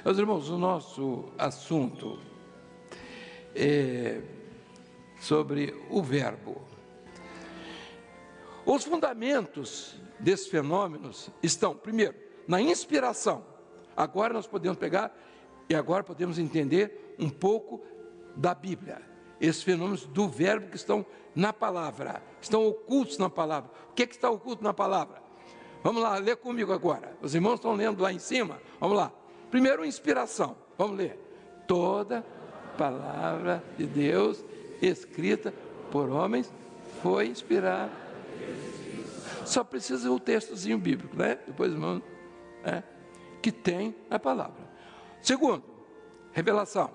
Meus irmãos, o nosso assunto é sobre o verbo. Os fundamentos desses fenômenos estão, primeiro, na inspiração. Agora nós podemos pegar e agora podemos entender um pouco da Bíblia. Esses fenômenos do verbo que estão na palavra, estão ocultos na palavra. O que está oculto na palavra? Vamos lá, lê comigo agora. Os irmãos estão lendo lá em cima. Vamos lá. Primeiro, inspiração. Vamos ler. Toda palavra de Deus escrita por homens foi inspirada. Só precisa o textozinho bíblico, né? Depois, irmão, que tem a palavra. Segundo, revelação.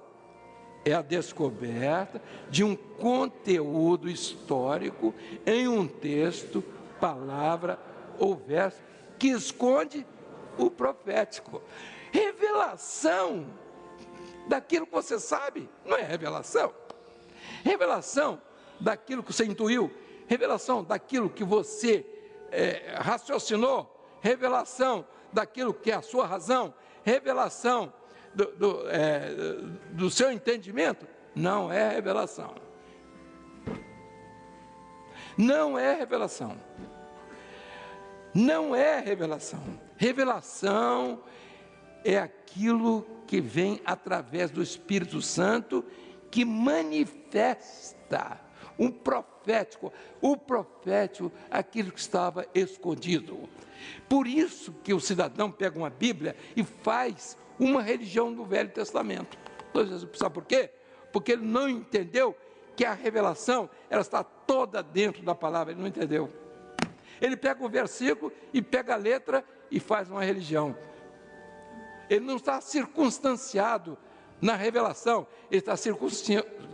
É a descoberta de um conteúdo histórico em um texto, palavra ou verso que esconde o profético. Revelação daquilo que você sabe não é revelação. Revelação daquilo que você intuiu, revelação daquilo que você raciocinou, revelação daquilo que é a sua razão, revelação do seu entendimento, não é revelação. Não é revelação. Não é revelação. Revelação é aquilo que vem através do Espírito Santo, que manifesta o profético, aquilo que estava escondido. Por isso que o cidadão pega uma Bíblia e faz uma religião do Velho Testamento. Sabe por quê? Porque ele não entendeu que a revelação, ela está toda dentro da palavra, ele não entendeu. Ele pega o versículo e pega a letra e faz uma religião. Ele não está circunstanciado na revelação, ele está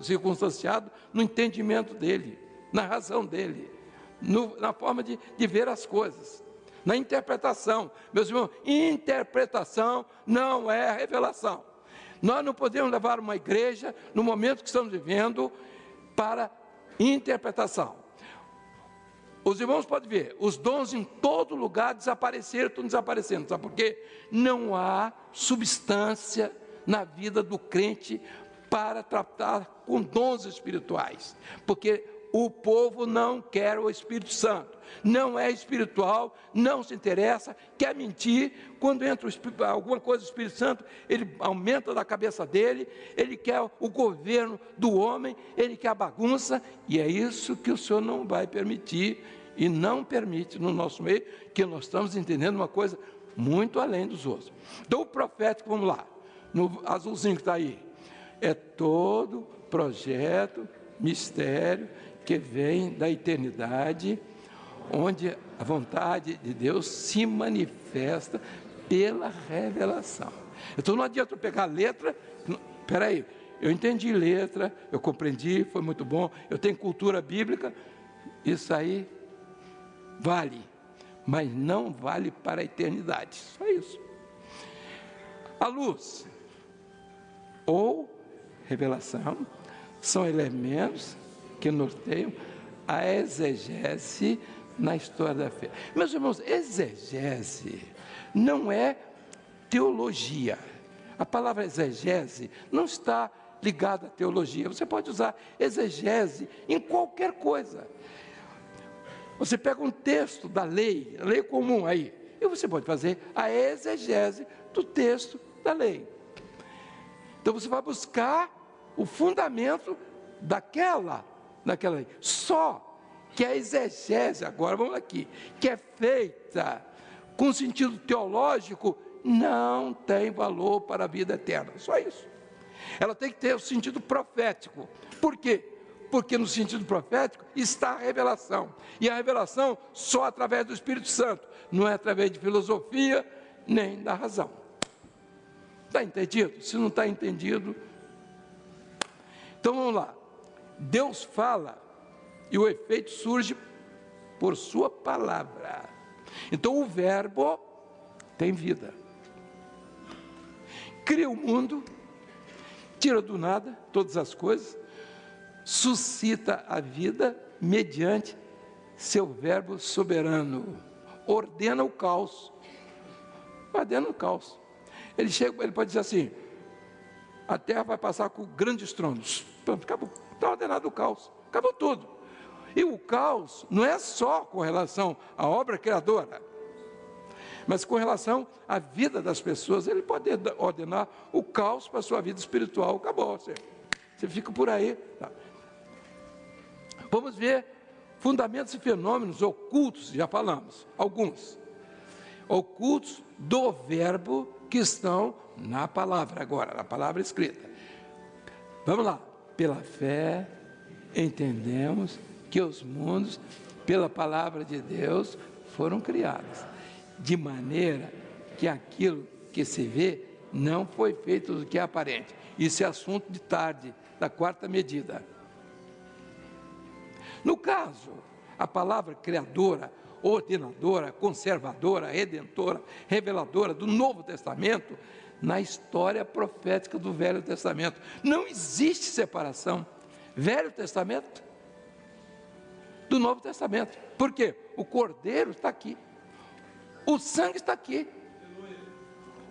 circunstanciado no entendimento dele, na razão dele, na forma de ver as coisas, na interpretação. Meus irmãos, interpretação não é revelação. Nós não podemos levar uma igreja, no momento que estamos vivendo, para interpretação. Os irmãos podem ver, os dons em todo lugar desapareceram, estão desaparecendo. Sabe por quê? Não há substância na vida do crente para tratar com dons espirituais, porque o povo não quer o Espírito Santo, não é espiritual, não se interessa, quer mentir. Quando entra alguma coisa do Espírito Santo, ele aumenta da cabeça dele, ele quer o governo do homem, ele quer a bagunça, e é isso que o Senhor não vai permitir, e não permite no nosso meio, que nós estamos entendendo uma coisa muito além dos outros. Então o profético, vamos lá, no azulzinho que está aí, é todo projeto, mistério, que vem da eternidade, onde a vontade de Deus se manifesta pela revelação. Então não adianta eu pegar a letra, espera aí, eu entendi letra, eu compreendi, foi muito bom, eu tenho cultura bíblica, isso aí vale, mas não vale para a eternidade, só isso. A luz ou revelação são elementos que norteiam a exegese na história da fé. Meus irmãos, exegese não é teologia. A palavra exegese não está ligada à teologia. Você pode usar exegese em qualquer coisa. Você pega um texto da lei, a lei comum aí, e você pode fazer a exegese do texto da lei. Então você vai buscar o fundamento daquela lei. Só que a exegese, agora vamos aqui, que é feita com sentido teológico, não tem valor para a vida eterna. Só isso. Ela tem que ter o sentido profético. Por quê? Porque no sentido profético está a revelação. E a revelação só através do Espírito Santo. Não é através de filosofia, nem da razão. Está entendido? Se não está entendido... Então vamos lá. Deus fala e o efeito surge por sua palavra. Então o verbo tem vida. Cria o mundo, tira do nada todas as coisas, suscita a vida mediante seu verbo soberano. Ordena o caos. Ele pode dizer assim: a terra vai passar com grandes estrondos. Pronto, acabou. Está ordenado o caos. Acabou tudo. E o caos não é só com relação à obra criadora, mas com relação à vida das pessoas. Ele pode ordenar o caos para a sua vida espiritual. Acabou. Você fica por aí. Tá. Vamos ver fundamentos e fenômenos ocultos, já falamos, alguns. Ocultos do verbo que estão na palavra agora, na palavra escrita. Vamos lá. Pela fé, entendemos que os mundos, pela palavra de Deus, foram criados, de maneira que aquilo que se vê não foi feito do que é aparente. Isso é assunto de tarde, da quarta medida. No caso, a palavra criadora, ordenadora, conservadora, redentora, reveladora do Novo Testamento, na história profética do Velho Testamento, não existe separação. Velho Testamento do Novo Testamento. Por quê? O Cordeiro está aqui. O sangue está aqui.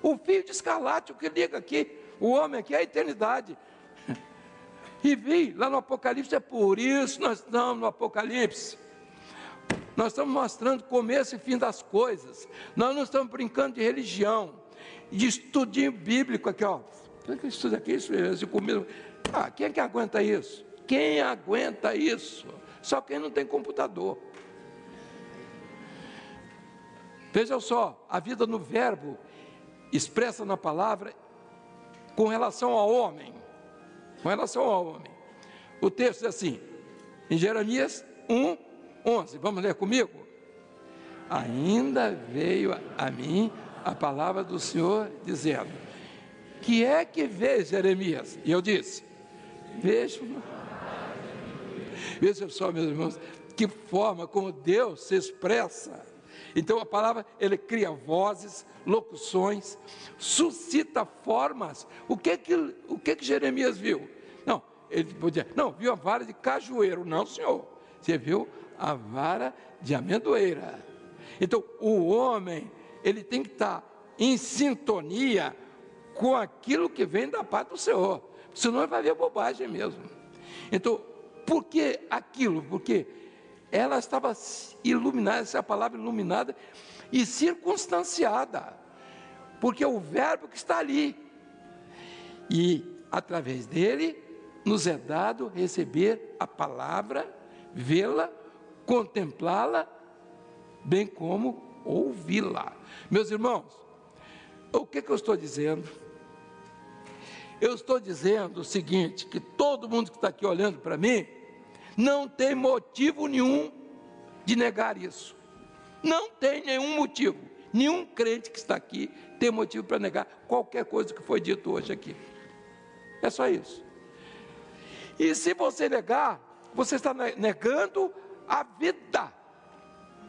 O fio de escarlate, o que liga aqui, o homem aqui é a eternidade. E vi lá no Apocalipse, é por isso nós estamos no Apocalipse. Nós estamos mostrando o começo e fim das coisas. Nós não estamos brincando de religião, de estudinho bíblico aqui, ó. Estuda aqui, isso comigo. Quem é que aguenta isso? Quem aguenta isso? Só quem não tem computador. Veja só, a vida no verbo expressa na palavra com relação ao homem. Com relação ao homem. O texto é assim, em Jeremias 1:11. Vamos ler comigo? Ainda veio a mim a palavra do Senhor dizendo: que é que vês, Jeremias? E eu disse: vejo. Veja só, meus irmãos, que forma como Deus se expressa. Então a palavra, ele cria vozes, locuções, suscita formas. O que que Jeremias viu? Não, ele podia, não, viu a vara de cajueiro. Não, senhor, você viu a vara de amendoeira. Então o homem, ele tem que estar em sintonia com aquilo que vem da parte do Senhor, senão ele vai ver bobagem mesmo. Então, por que aquilo? Porque ela estava iluminada, essa é a palavra iluminada e circunstanciada, porque é o verbo que está ali, e através dele nos é dado receber a palavra, vê-la, contemplá-la, bem como ouvi-la. Meus irmãos, o que eu estou dizendo? Eu estou dizendo o seguinte, que todo mundo que está aqui olhando para mim, não tem motivo nenhum de negar isso. Não tem nenhum motivo. Nenhum crente que está aqui tem motivo para negar qualquer coisa que foi dito hoje aqui. É só isso. E se você negar, você está negando a vida.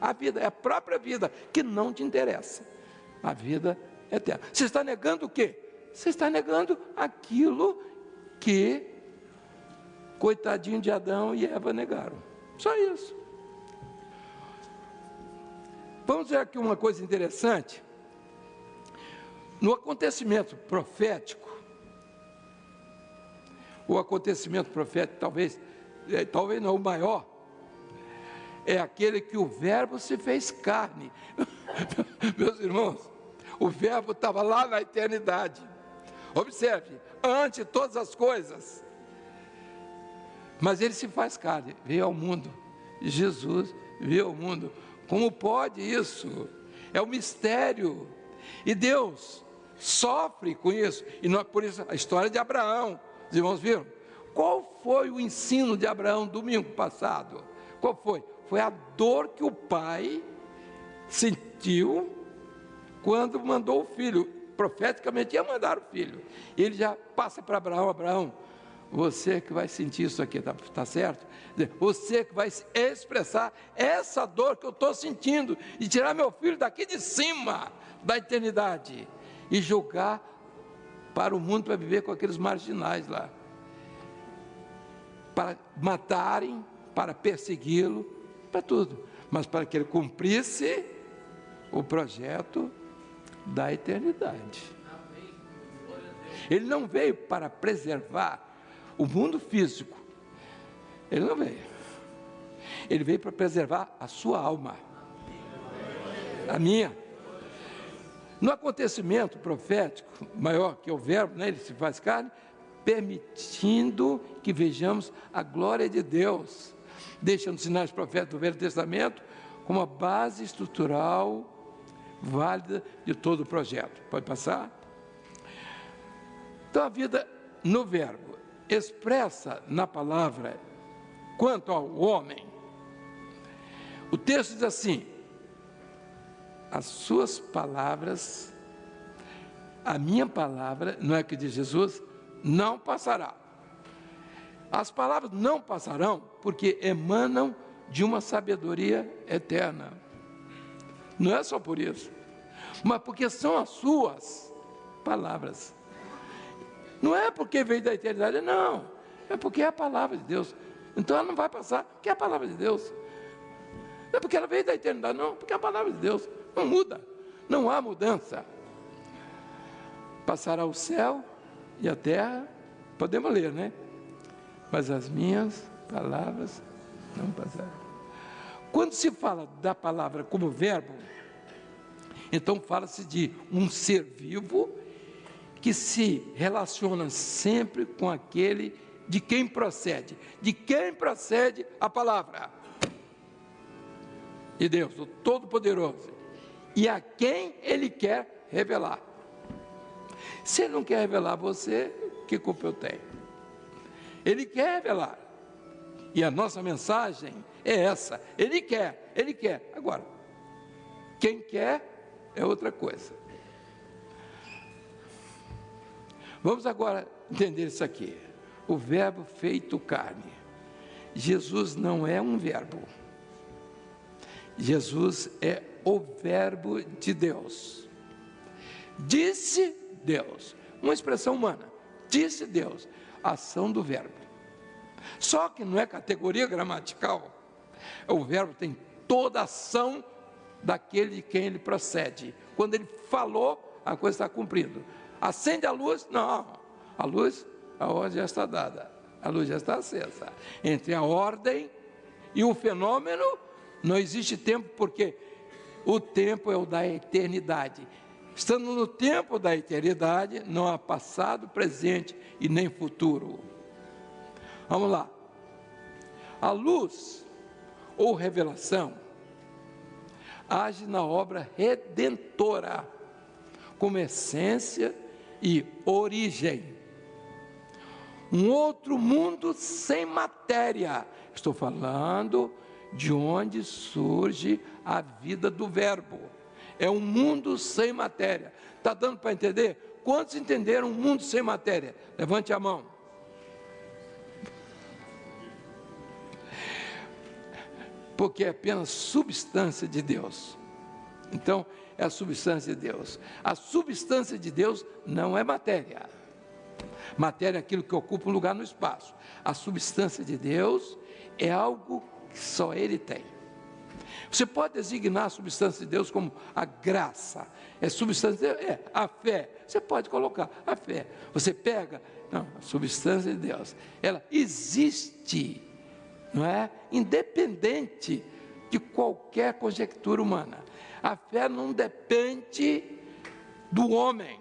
A vida, é a própria vida, que não te interessa. A vida eterna. Você está negando o quê? Você está negando aquilo que coitadinho de Adão e Eva negaram. Só isso. Vamos ver aqui uma coisa interessante. No acontecimento profético, o acontecimento profético, talvez não o maior, é aquele que o verbo se fez carne. Meus irmãos, o verbo estava lá na eternidade. Observe, antes de todas as coisas, mas ele se faz carne, veio ao mundo. Jesus veio ao mundo. Como pode isso? É um mistério. E Deus sofre com isso. E não, por isso a história de Abraão. Os irmãos viram? Qual foi o ensino de Abraão domingo passado? Qual foi? Foi a dor que o pai sentiu quando mandou o filho. Profeticamente ia mandar o filho. E ele já passa para Abraão: Abraão, você que vai sentir isso aqui, tá certo? Você que vai expressar essa dor que eu estou sentindo, e tirar meu filho daqui de cima da eternidade, e jogar para o mundo para viver com aqueles marginais lá, para matarem, para persegui-lo, para tudo, mas para que ele cumprisse o projeto da eternidade. Amém. Ele não veio para preservar o mundo físico. Ele não veio. Ele veio para preservar a sua alma. A minha. No acontecimento profético maior, que é o verbo, né, ele se faz carne, permitindo que vejamos a glória de Deus, deixando os sinais proféticos do Velho Testamento como a base estrutural válida de todo o projeto. Pode passar? Então a vida no verbo expressa na palavra quanto ao homem. O texto diz assim: as suas palavras, a minha palavra, não é que diz Jesus, não passará. As palavras não passarão porque emanam de uma sabedoria eterna. Não é só por isso, mas porque são as suas palavras. Não é porque veio da eternidade, não. É porque é a palavra de Deus. Então ela não vai passar, porque é a palavra de Deus. Não é porque ela veio da eternidade, não, porque é a palavra de Deus. Não muda, não há mudança. Passará o céu e a terra, podemos ler, né? Mas as minhas palavras não passarão. Quando se fala da palavra como verbo, então fala-se de um ser vivo que se relaciona sempre com aquele de quem procede a palavra. E Deus, o Todo-Poderoso, e a quem Ele quer revelar. Se Ele não quer revelar a você, que culpa eu tenho? Ele quer revelar. E a nossa mensagem é essa. Ele quer. Agora, quem quer é outra coisa. Vamos agora entender isso aqui. O verbo feito carne. Jesus não é um verbo. Jesus é o verbo de Deus. Disse Deus. Uma expressão humana. Disse Deus. Ação do verbo. Só que não é categoria gramatical. O verbo tem toda a ação daquele de quem ele procede. Quando ele falou, a coisa está cumprida. Acende a luz? Não. A luz, a ordem já está dada. A luz já está acesa. Entre a ordem e o fenômeno, não existe tempo, porque o tempo é o da eternidade. Estando no tempo da eternidade, não há passado, presente e nem futuro. Vamos lá. A luz ou revelação age na obra redentora, como essência e origem. Um outro mundo sem matéria. Estou falando de onde surge a vida do verbo. É um mundo sem matéria. Está dando para entender? Quantos entenderam um mundo sem matéria? Levante a mão. Porque é apenas substância de Deus. Então, é a substância de Deus. A substância de Deus não é matéria. Matéria é aquilo que ocupa um lugar no espaço. A substância de Deus é algo que só Ele tem. Você pode designar a substância de Deus como a graça. É substância de Deus? É. A fé. Você pode colocar a fé. Você pega, não, a substância de Deus. Ela existe, não é? Independente de qualquer conjectura humana. A fé não depende do homem.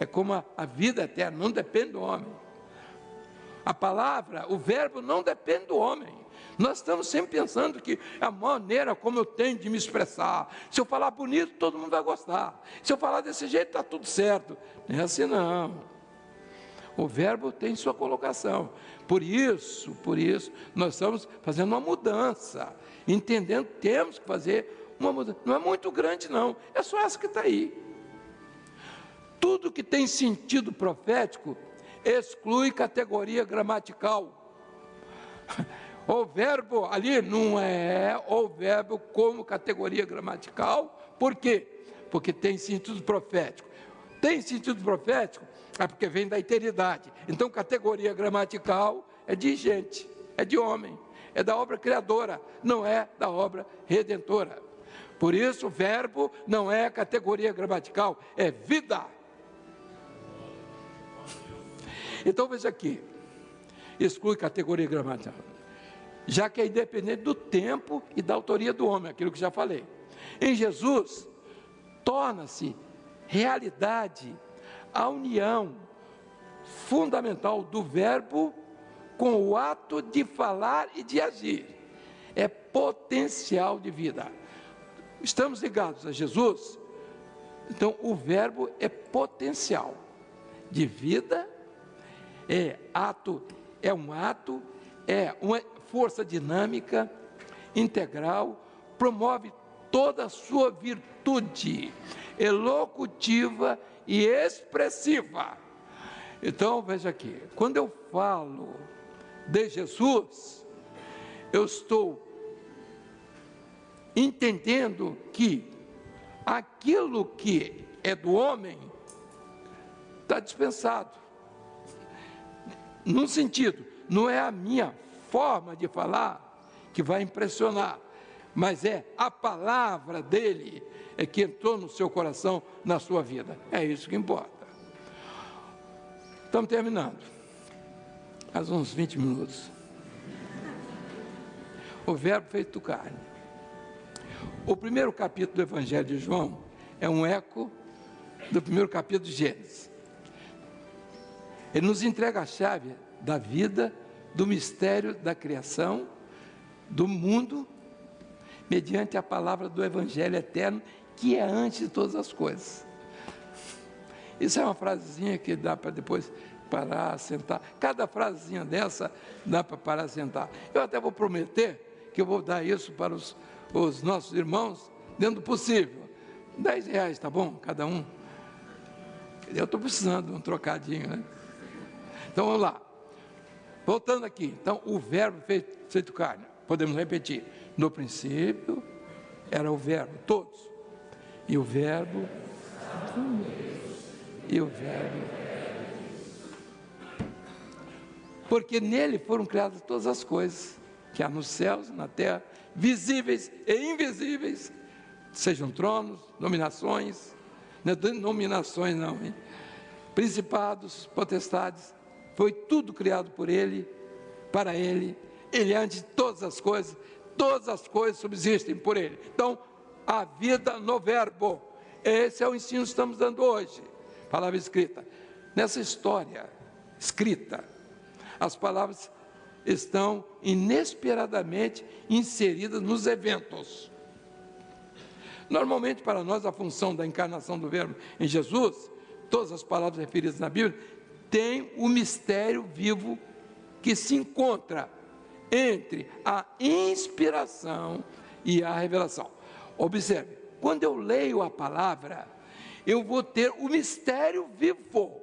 É como a vida eterna, não depende do homem. A palavra, o verbo não depende do homem. Nós estamos sempre pensando que a maneira como eu tenho de me expressar, se eu falar bonito, todo mundo vai gostar. Se eu falar desse jeito, está tudo certo. Não é assim não. O verbo tem sua colocação. Por isso, nós estamos fazendo uma mudança. Entendendo que temos que fazer uma mudança. Não é muito grande não, é só essa que está aí. Tudo que tem sentido profético exclui categoria gramatical. O verbo ali não é o verbo como categoria gramatical. Por quê? Porque tem sentido profético. Tem sentido profético? É porque vem da eternidade. Então, categoria gramatical é de gente, é de homem, é da obra criadora, não é da obra redentora. Por isso, o verbo não é categoria gramatical, é vida. Então, veja aqui, exclui categoria gramatical, já que é independente do tempo e da autoria do homem, aquilo que já falei. Em Jesus, torna-se realidade a união fundamental do verbo com o ato de falar e de agir. É potencial de vida. Estamos ligados a Jesus, então o verbo é potencial de vida, é uma força dinâmica, integral, promove toda a sua virtude, elocutiva e expressiva. Então, veja aqui, quando eu falo de Jesus, eu estou entendendo que aquilo que é do homem está dispensado. Num sentido, não é a minha forma de falar que vai impressionar, mas é a palavra dele que entrou no seu coração, na sua vida. É isso que importa. Estamos terminando. Mais uns 20 minutos. O verbo feito carne. O primeiro capítulo do Evangelho de João é um eco do primeiro capítulo de Gênesis. Ele nos entrega a chave da vida, do mistério da criação, do mundo, mediante a palavra do Evangelho eterno, que é antes de todas as coisas. Isso é uma frasezinha que dá para depois parar, sentar. Cada frasezinha dessa dá para parar, sentar. Eu até vou prometer que eu vou dar isso para os nossos irmãos, dentro do possível. R$10, tá bom? Cada um. Eu estou precisando de um trocadinho, né? Então, vamos lá. Voltando aqui. Então, o verbo feito carne. Podemos repetir. No princípio, era o verbo, todos. E o verbo... Porque nele foram criadas todas as coisas, que há nos céus, na terra, visíveis e invisíveis, sejam tronos, dominações, não é denominações não, hein? Principados, potestades, foi tudo criado por ele, para ele, ele é antes de todas as coisas subsistem por ele. Então, a vida no verbo, esse é o ensino que estamos dando hoje, palavra escrita. Nessa história escrita, as palavras estão inesperadamente inseridas nos eventos. Normalmente, para nós, a função da encarnação do verbo em Jesus, todas as palavras referidas na Bíblia, tem o mistério vivo que se encontra entre a inspiração e a revelação. Observe, quando eu leio a palavra, eu vou ter o mistério vivo.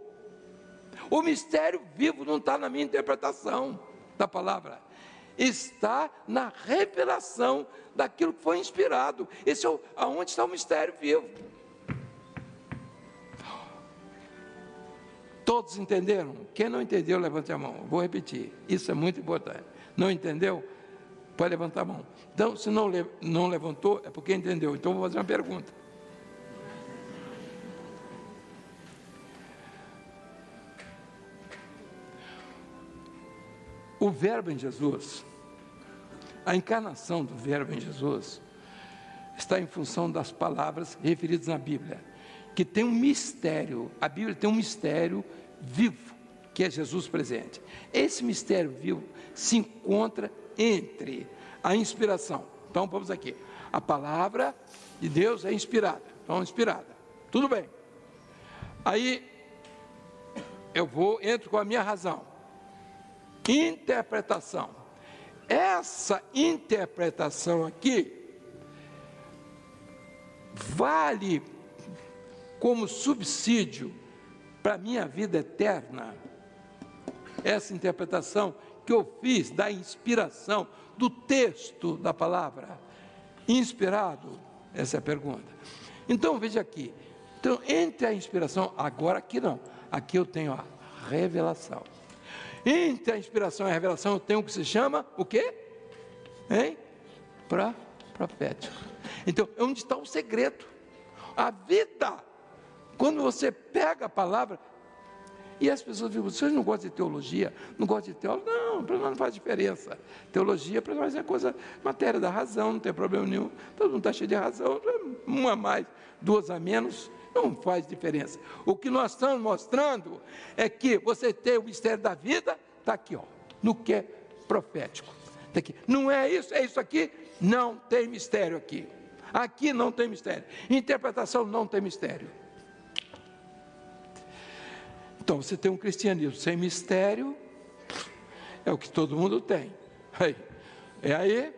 O mistério vivo não está na minha interpretação da palavra, está na revelação daquilo que foi inspirado. Esse é aonde está o mistério vivo. Todos entenderam? Quem não entendeu, levante a mão. Vou repetir, isso é muito importante. Não entendeu? Pode levantar a mão. Então, se não levantou, é porque entendeu. Então, vou fazer uma pergunta. O verbo em Jesus, a encarnação do verbo em Jesus, está em função das palavras referidas na Bíblia, que tem um mistério. A Bíblia tem um mistério vivo, que é Jesus presente. Esse mistério vivo se encontra entre a inspiração. Então, vamos aqui. A palavra de Deus é inspirada. Então, inspirada. Tudo bem. Aí, entro com a minha razão. Interpretação. Essa interpretação aqui vale como subsídio para a minha vida eterna. Essa interpretação que eu fiz da inspiração do texto da palavra, inspirado, essa é a pergunta. Então, veja aqui, então, entre a inspiração, agora aqui não, aqui eu tenho a revelação. Entre a inspiração e a revelação eu tenho o que se chama, o quê? Profético. Então, é onde está o segredo. A vida, quando você pega a palavra, e as pessoas dizem, vocês não gostam de teologia, não gostam de teologia? Não, para nós não faz diferença. Teologia para nós é coisa, matéria da razão, não tem problema nenhum. Todo mundo está cheio de razão, uma a mais, duas a menos, não faz diferença. O que nós estamos mostrando é que você tem o mistério da vida, está aqui, ó, no que é profético. Tá aqui. Não é isso aqui, não tem mistério aqui. Aqui não tem mistério. Interpretação não tem mistério. Então, você tem um cristianismo sem mistério, é o que todo mundo tem. Aí.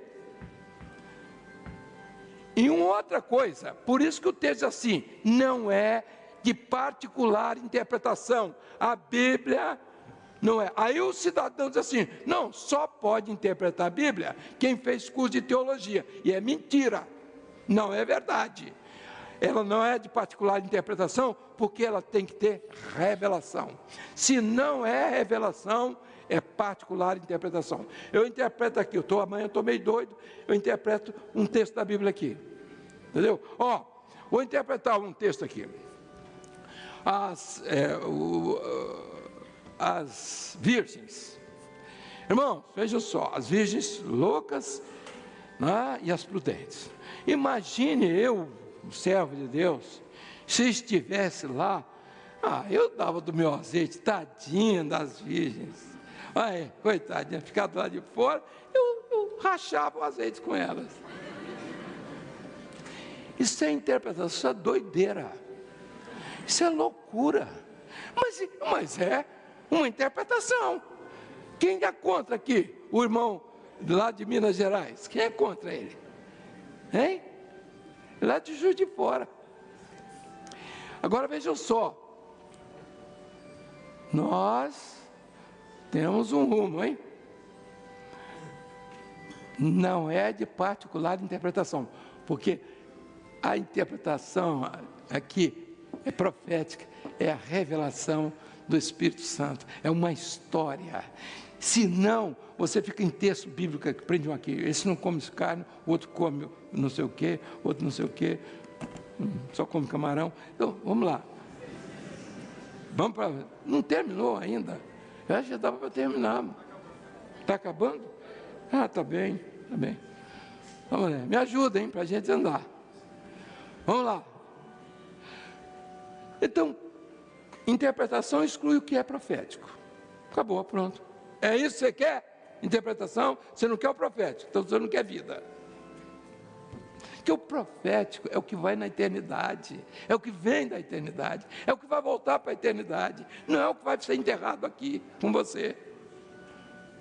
E uma outra coisa, por isso que o texto diz assim, não é de particular interpretação. A Bíblia não é. Aí o cidadão diz assim, não, só pode interpretar a Bíblia quem fez curso de teologia. E é mentira, não é verdade. Ela não é de particular interpretação, porque ela tem que ter revelação. Se não é revelação, é particular interpretação. Eu interpreto aqui, amanhã eu estou meio doido, eu interpreto um texto da Bíblia aqui. Entendeu? Vou interpretar um texto aqui. As virgens. Irmãos, vejam só, as virgens loucas, né, e as prudentes. Imagine eu, servo de Deus, se estivesse lá, eu dava do meu azeite, tadinha das virgens, coitadinha, ficar do lado de fora, eu rachava o azeite com elas. Isso é interpretação, isso é doideira, isso é loucura, mas é uma interpretação. Quem é contra aqui? O irmão lá de Minas Gerais, quem é contra ele? Hein? Lá de Juiz de Fora. Agora vejam só, nós temos um rumo, hein? Não é de particular interpretação, porque a interpretação aqui é profética, é a revelação do Espírito Santo, é uma história. Se não, você fica em texto bíblico que prende um aqui, esse não come carne, o outro come não sei o quê, outro não sei o quê, só come camarão. Então, vamos lá. Não terminou ainda. Já dava para terminar. Está acabando? Está bem, está bem. Vamos lá, me ajuda, para a gente andar. Vamos lá. Então, interpretação exclui o que é profético. Acabou, pronto. É isso que você quer? Interpretação? Você não quer o profético, então você não quer vida. Porque o profético é o que vai na eternidade, é o que vem da eternidade, é o que vai voltar para a eternidade, não é o que vai ser enterrado aqui com você.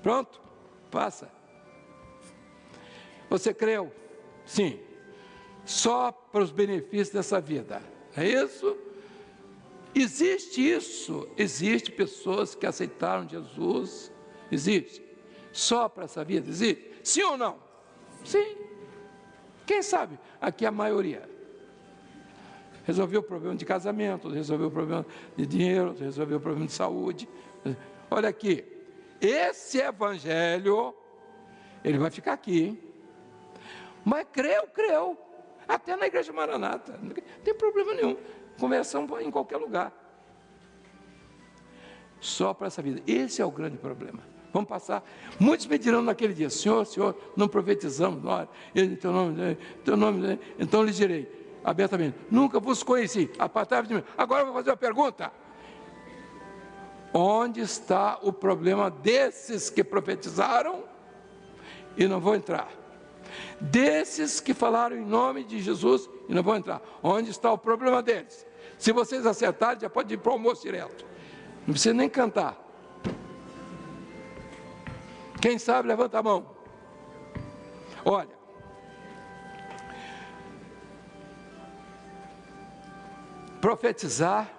Pronto? Passa. Você creu? Sim. Só para os benefícios dessa vida. É isso? Existe isso. Existe pessoas que aceitaram Jesus. Existe. Só para essa vida? Existe. Sim ou não? Sim. Quem sabe? Aqui a maioria. Resolveu o problema de casamento, resolveu o problema de dinheiro, resolveu o problema de saúde. Olha aqui. Esse evangelho, ele vai ficar aqui, hein? Mas creu. Até na igreja Maranata. Não tem problema nenhum. Conversão em qualquer lugar. Só para essa vida. Esse é o grande problema. Vamos passar. Muitos me dirão naquele dia, Senhor, não profetizamos, nós, em teu nome, então lhes direi, abertamente, nunca vos conheci, apartai-vos de mim. Agora eu vou fazer uma pergunta. Onde está o problema desses que profetizaram e não vão entrar? Desses que falaram em nome de Jesus e não vão entrar. Onde está o problema deles? Se vocês acertarem, já pode ir para o almoço direto. Não precisa nem cantar. Quem sabe, levanta a mão. Olha. Profetizar,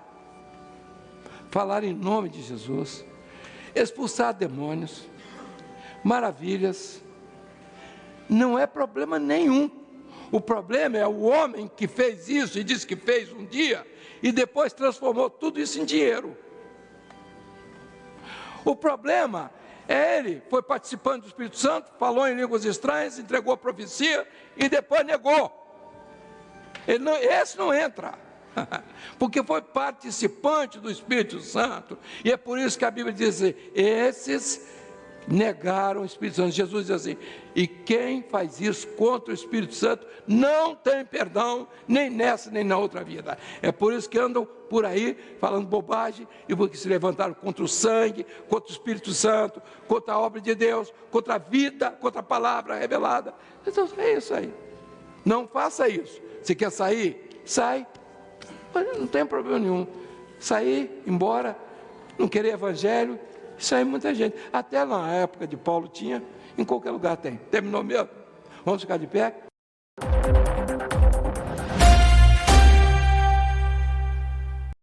falar em nome de Jesus, expulsar demônios, maravilhas, não é problema nenhum. O problema é o homem que fez isso e disse que fez um dia e depois transformou tudo isso em dinheiro. O problema ele foi participando do Espírito Santo, falou em línguas estranhas, entregou a profecia e depois negou. Esse não entra, porque foi participante do Espírito Santo, e é por isso que a Bíblia diz assim, esses negaram o Espírito Santo. Jesus diz assim, e quem faz isso contra o Espírito Santo não tem perdão, nem nessa nem na outra vida. É por isso que andam por aí falando bobagem, e porque se levantaram contra o sangue, contra o Espírito Santo, contra a obra de Deus, contra a vida, contra a palavra revelada. Então é isso aí, não faça isso. Se quer sair, sai, não tem problema nenhum, sair, embora, não querer evangelho. Isso aí muita gente, até na época de Paulo tinha, em qualquer lugar tem. Terminou mesmo? Vamos ficar de pé?